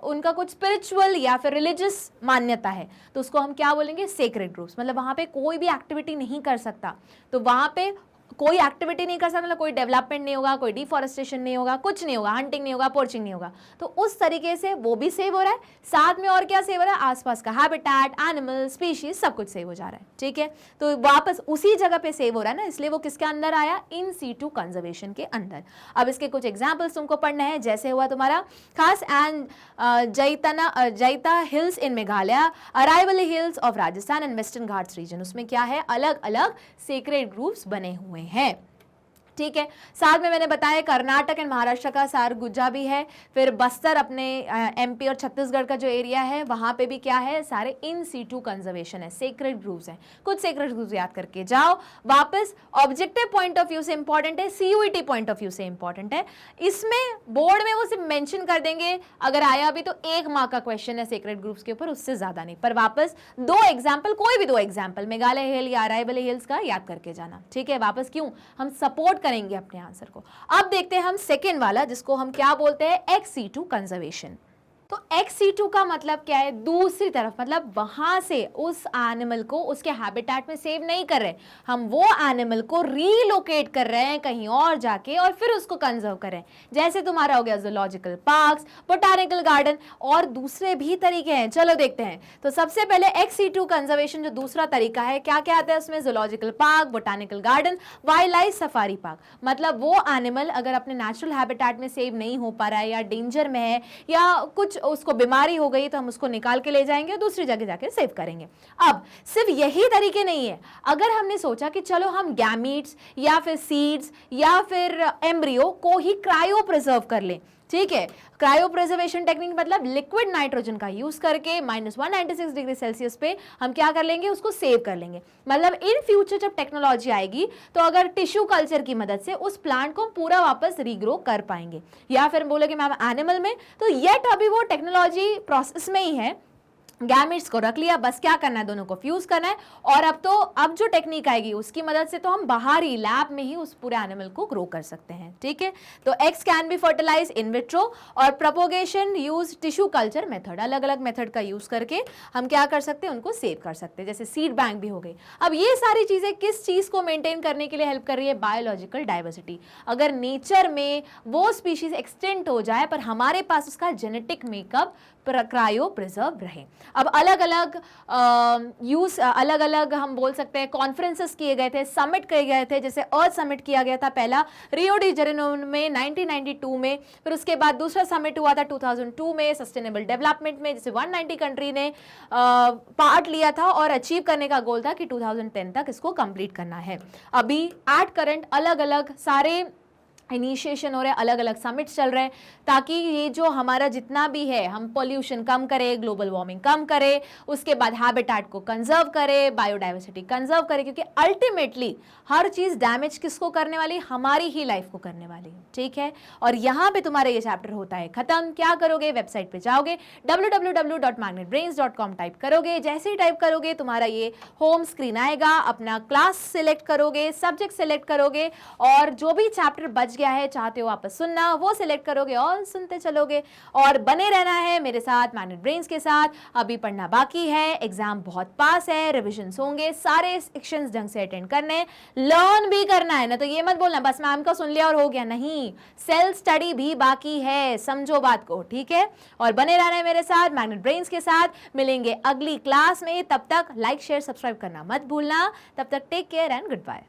उनका कुछ स्पिरिचुअल या फिर रिलीजियस मान्यता है, तो उसको हम क्या बोलेंगे? Sacred groups. मतलब वहाँ पे कोई भी एक्टिविटी नहीं कर सकता, तो वहाँ पे कोई एक्टिविटी नहीं कर सकता, मतलब कोई डेवलपमेंट नहीं होगा, कोई डिफॉरेस्टेशन नहीं होगा, कुछ नहीं होगा, हंटिंग नहीं होगा, पोचिंग नहीं होगा। तो उस तरीके से वो भी सेव हो रहा है, साथ में और क्या सेव हो रहा है? आसपास का हैबिटेट, एनिमल, स्पीशीज, सब कुछ सेव हो जा रहा है, ठीक है। तो वापस उसी जगह पे सेव हो रहा है ना, इसलिए वो किसके अंदर आया? इन सीटू कंजर्वेशन के अंदर। अब इसके कुछ एग्जाम्पल्स तुमको पढ़ने हैं, जैसे हुआ तुम्हारा खास and Jaintia Hills in Meghalaya, Aravalli Hills of Rajasthan and Western Ghats region. उसमें क्या है? अलग अलग सेक्रेड ग्रुप्स बने हुए हैं, ठीक है। साथ में मैंने बताया कर्नाटक एंड महाराष्ट्र का सारगुजा भी है, फिर बस्तर अपने एमपी और छत्तीसगढ़ का जो एरिया है वहां पे भी क्या है, सारे इन सीटू कंजर्वेशन है, सेक्रेड ग्रूव्स हैं। कुछ सेक्रेड ग्रूव्स याद करके जाओ। वापस ऑब्जेक्टिव पॉइंट ऑफ व्यू से इंपॉर्टेंट है, सीयूईटी पॉइंट ऑफ व्यू से इंपॉर्टेंट है। इसमें बोर्ड में वो सिर्फ मेंशन कर देंगे, अगर आया भी तो 1 मार्क का क्वेश्चन है सेक्रेड ग्रुप्स के ऊपर, उससे ज्यादा नहीं। पर वापस 2 एग्जाम्पल, कोई भी 2 एग्जाम्पल, मेघालय हिल या अराइवल हिल्स का याद करके जाना, ठीक है। वापस क्यों, हम सपोर्ट करेंगे अपने आंसर को। अब देखते हैं हम सेकेंड वाला, जिसको हम क्या बोलते हैं, एक्स-सीटू कंजर्वेशन। तो एक्स-सीटू का मतलब क्या है, दूसरी तरफ, मतलब वहां से उस एनिमल को उसके हैबिटेट में सेव नहीं कर रहे, हम वो एनिमल को रीलोकेट कर रहे हैं कहीं और जाके और फिर उसको कंजर्व कर रहे हैं। जैसे तुम्हारा हो गया जूलॉजिकल पार्क्स, बोटानिकल गार्डन, और दूसरे भी तरीके हैं, चलो देखते हैं। तो सबसे पहले एक्स-सीटू कंजर्वेशन जो दूसरा तरीका है, क्या क्या आता है उसमें, zoological park, botanical garden, wild life safari park. मतलब वो एनिमल अगर अपने नेचुरल हैबिटेट में सेव नहीं हो पा रहा है या डेंजर में है या कुछ उसको बीमारी हो गई, तो हम उसको निकाल के ले जाएंगे और दूसरी जगह जाके सेव करेंगे। अब सिर्फ यही तरीके नहीं है, अगर हमने सोचा कि चलो हम गैमीट्स या फिर सीड्स या फिर एम्ब्रियो को ही क्रायो प्रिजर्व कर लें, ठीक है। क्रायो प्रिजर्वेशन टेक्निक मतलब लिक्विड नाइट्रोजन का यूज करके -196 डिग्री सेल्सियस पे हम क्या कर लेंगे, उसको सेव कर लेंगे। मतलब इन फ्यूचर जब टेक्नोलॉजी आएगी तो अगर टिश्यू कल्चर की मदद से उस प्लांट को पूरा वापस रीग्रो कर पाएंगे। या फिर बोले कि मैम एनिमल में, तो येट अभी वो टेक्नोलॉजी प्रोसेस में ही है। गैमेट्स को रख लिया, बस क्या करना है, दोनों को फ्यूज करना है। और अब जो टेक्निक आएगी उसकी मदद से तो हम बाहर ही लैब में ही उस पूरे एनिमल को ग्रो कर सकते हैं, ठीक है। तो eggs can be fertilize in vitro और propagation use tissue culture method, अलग अलग मेथड का यूज करके हम क्या कर सकते हैं, उनको सेव कर सकते हैं। जैसे सीड बैंक भी हो गई। अब ये सारी चीजें किस चीज को मेंटेन करने के लिए हेल्प कर रही है, बायोलॉजिकल डाइवर्सिटी। अगर नेचर में वो स्पीशीज एक्सटेंट हो जाए पर हमारे पास उसका जेनेटिक मेकअप क्रायो प्रिजर्व रहे। अब अलग अलग हम बोल सकते हैं कॉन्फ्रेंसेस किए गए थे, समिट किए गए थे। जैसे अर्थ समिट किया गया था पहला रियो डी जेनेरो में 1992 में, फिर उसके बाद दूसरा समिट हुआ था 2002 में सस्टेनेबल डेवलपमेंट में, जिसे 190 कंट्री ने पार्ट लिया था और अचीव करने का गोल था कि 2010 तक इसको कंप्लीट करना है। अभी एट करंट अलग अलग सारे इनिशिएशन हो रहे हैं, अलग अलग समिट्स चल रहे हैं, ताकि ये जो हमारा जितना भी है, हम पोल्यूशन कम करें, ग्लोबल वार्मिंग कम करें, उसके बाद हैबिटेट को कंजर्व करें, बायोडाइवर्सिटी कंजर्व करें। क्योंकि अल्टीमेटली हर चीज़ डैमेज किसको करने वाली, हमारी ही लाइफ को करने वाली, ठीक है। और यहाँ पे तुम्हारा ये चैप्टर होता है खत्म। क्या करोगे, वेबसाइट पे जाओगे, www.magnetbrains.com टाइप करोगे। जैसे ही टाइप करोगे तुम्हारा ये होम स्क्रीन आएगा, अपना क्लास सिलेक्ट करोगे, सब्जेक्ट सिलेक्ट करोगे, और जो भी चैप्टर बच गया है चाहते हो वापस सुनना, वो सिलेक्ट करोगे और सुनते चलोगे। और बने रहना है मेरे साथ, मैग्नेट ब्रेन्स के साथ। अभी पढ़ना बाकी है, एग्जाम बहुत पास है, रिविजन्स होंगे, सारे सेक्शंस ढंग से अटेंड करने, लर्न भी करना है ना। तो ये मत बोलना बस मैम का सुन लिया और हो गया, नहीं, सेल्फ स्टडी भी बाकी है, समझो बात को, ठीक है। और बने रहना है मेरे साथ, मैग्नेट ब्रेन्स के साथ। मिलेंगे अगली क्लास में, तब तक लाइक शेयर सब्सक्राइब करना मत भूलना। तब तक take care and good bye.